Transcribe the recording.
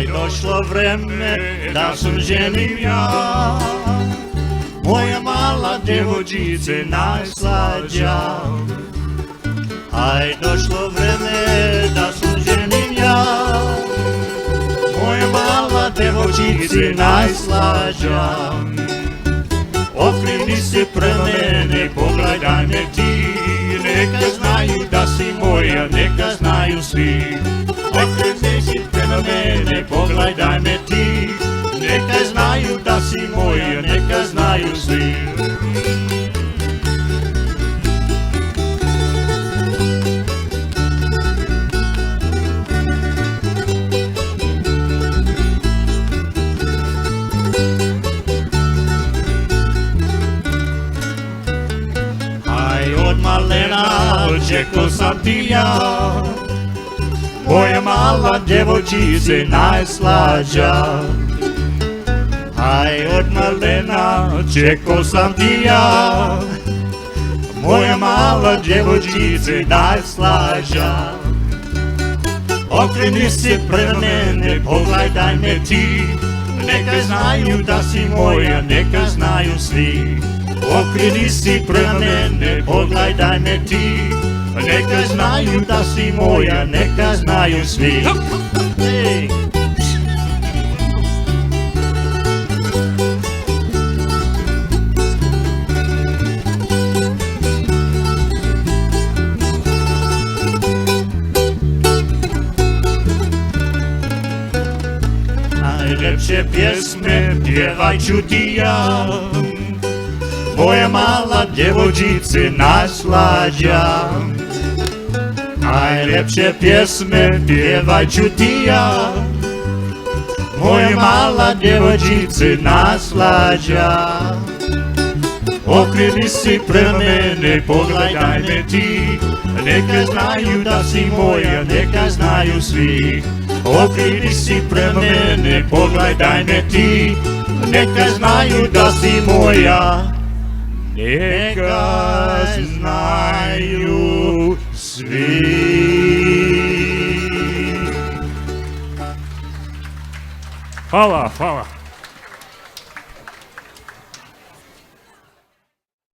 Aj došlo vreme da sam ženim ja, moja mala djevojčice najslađa. Aj došlo vreme da sam ženim ja, moja mala djevojčice najslađa. Okreni se pre mene, pogledaj me ti, neka znaju da si moja, neka znaju svi. Okreni se pre mene, pogledaj me ti, neka znaju da si moja, neka znaju svi. Od malena čekao sam ti ja, moja mala djevojčice najslađa. Aj od malena čekao sam ti ja, moja mala djevojčice najslađa. Okreni se pre mene, pogledaj me ti, neka znaju da si moja, neka znaju svi. Okreni si pre mene, pogledaj me ti, neka znaju da si moja, neka znaju svi. Hey. Najlepše pjesme pjevaj ću ti ja, moja mala djevojčice najslađa. Najlepše pjesme pjevaj ću ti ja, moja mala djevojčice najslađa. Okreni si pre mene, pogledaj me ti, neka znaju da si moja, neka znaju svi. Okreni si pre mene, pogledaj me ti, neka znaju da si moja, neka znaju svi. Hvala, hvala.